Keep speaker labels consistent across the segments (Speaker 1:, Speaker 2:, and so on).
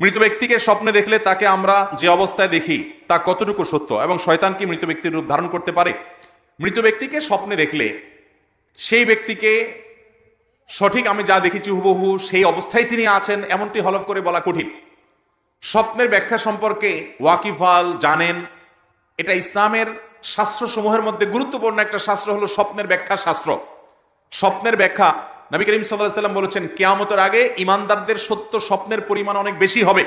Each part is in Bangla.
Speaker 1: মৃত ব্যক্তিকে স্বপ্নে দেখলে তাকে আমরা যে অবস্থায় দেখি তা কতটুকু সত্য, এবং শয়তান কি মৃত ব্যক্তির রূপ ধারণ করতে পারে? মৃত ব্যক্তিকে স্বপ্নে দেখলে সেই ব্যক্তিকে সঠিক আমি যা দেখেছি হুবহু সেই অবস্থায় তিনি আছেন এমনটি হলফ করে বলা কঠিন। স্বপ্নের ব্যাখ্যা সম্পর্কে ওয়াকিফাল জানেন, এটা ইসলামের শাস্ত্রসমূহের মধ্যে গুরুত্বপূর্ণ একটা শাস্ত্র হলো স্বপ্নের ব্যাখ্যা শাস্ত্র। স্বপ্নের ব্যাখ্যা নবী করিম সাল্লাল্লাহু আলাইহি ওয়াসাল্লাম বলেছেন, কিয়ামতের আগে ইমানদারদের সত্য স্বপ্নের পরিমাণ অনেক বেশি হবে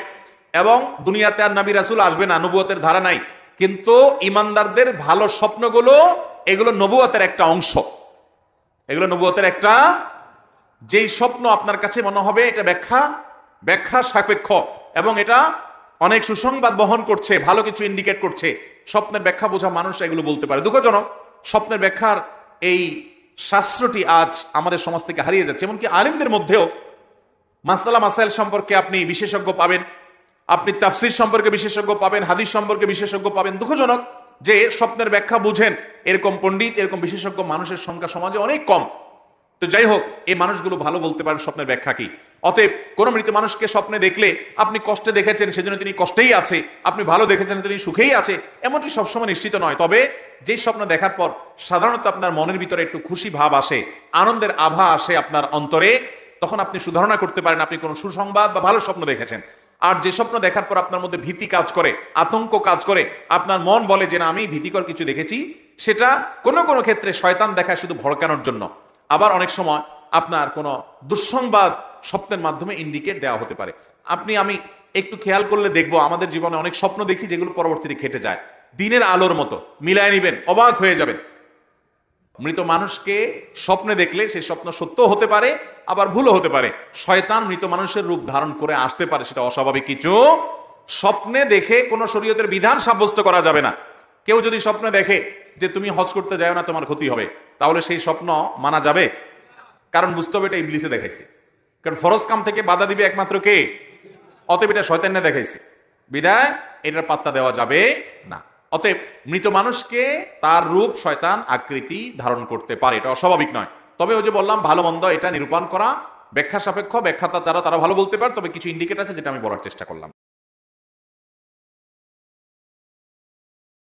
Speaker 1: এবং দুনিয়াতে আর নবী রাসূল আসবে না, নবুয়তের ধারা নাই, কিন্তু ইমানদারদের ভালো স্বপ্নগুলো এগুলো নবুয়তের একটা অংশ, এগুলো নবুয়তের একটা, যেই স্বপ্ন আপনার কাছে মনে হবে এটা ব্যাখ্যা সাপেক্ষ এবং এটা অনেক সুসংবাদ বহন করছে, ভালো কিছু ইন্ডিকেট করছে, স্বপ্নের ব্যাখ্যা বোঝা মানুষ এগুলো বলতে পারে। দুঃখজনক, স্বপ্নের ব্যাখ্যার এই শাস্ত্রটি আজ আমাদের সমাজ থেকে হারিয়ে যাচ্ছে। এমনকি আলিমদের মধ্যেও মাসআলা মাসাইল সম্পর্কে আপনি বিশেষজ্ঞ পাবেন, আপনি তাফসীর সম্পর্কে বিশেষজ্ঞ পাবেন, হাদিস সম্পর্কে বিশেষজ্ঞ পাবেন। দুঃখজনক যে স্বপ্নের ব্যাখ্যা বুঝেন এরকম পণ্ডিত, এরকম বিশেষজ্ঞ মানুষের সংখ্যা সমাজে অনেক কম। তো যাই হোক, এই মানুষগুলো ভালো বলতে পারেন স্বপ্নের ব্যাখ্যা কি। অতএব কোন মৃত মানুষকে স্বপ্নে দেখলে আপনি কষ্টে দেখেছেন সেজন্য তিনি কষ্টেই আছে, আপনি ভালো দেখেছেন তিনি সুখেই আছে, এমনটি সবসময় নিশ্চিত নয়। তবে যে স্বপ্ন দেখার পর সাধারণত আপনার মনের ভিতরে একটু খুশি ভাব আসে, আনন্দের আভা আসে আপনার অন্তরে, তখন আপনি সুধারণা করতে পারেন আপনি কোনো সুসংবাদ বা ভালো স্বপ্ন দেখেছেন। আর যে স্বপ্ন দেখার পর আপনার মধ্যে ভীতি কাজ করে, আতঙ্ক কাজ করে, আপনার মন বলে যে না আমি ভীতিকর কিছু দেখেছি, সেটা কোনো কোনো ক্ষেত্রে শয়তান দেখায় শুধু ভড়কানোর জন্য। আবার অনেক সময় আপনার কোনো দুঃসংবাদ স্বপ্নের মাধ্যমে ইন্ডিকেট দেওয়া হতে পারে। আমি একটু খেয়াল করলে দেখবো আমাদের জীবনে অনেক স্বপ্ন দেখি যেগুলো পরবর্তীতে খেটে যায়, দিনের আলোর মতো মিলায় নিবেন, অবাক হয়ে যাবেন। মৃত মানুষকে স্বপ্নে দেখলে সেই স্বপ্ন সত্য হতে পারে, আবার ভুলও হতে পারে। শয়তান মৃত মানুষের রূপ ধারণ করে আসতে পারে, সেটা অস্বাভাবিক কিছু। স্বপ্নে দেখে কোনো শরীয়তের বিধান সাব্যস্ত করা যাবে না। কেউ যদি স্বপ্নে দেখে যে তুমি হজ করতে যাও না তোমার ক্ষতি হবে, তাহলে সেই স্বপ্ন মানা যাবে? কারণ বুঝতে হবে এটা ইবলিসে দেখাইছে, কারণ ফরজ কাম থেকে বাধা দিবে একমাত্র কে? অতএব এটা শয়তানে দেখাইছে, বিধায় এটার পাত্তা দেওয়া যাবে না। অতএব মৃত মানুষকে তার রূপ শয়তান আকৃতি ধারণ করতে পারে, এটা অস্বাভাবিক নয়। তবে ওই যে বললাম ভালো মন্দ এটা নিরূপণ করা ব্যাখ্যা সাপেক্ষ, ব্যাখ্যাতা যারা তারা ভালো বলতে পারে, তবে কিছু ইন্ডিকেট আছে যেটা আমি বলার চেষ্টা করলাম।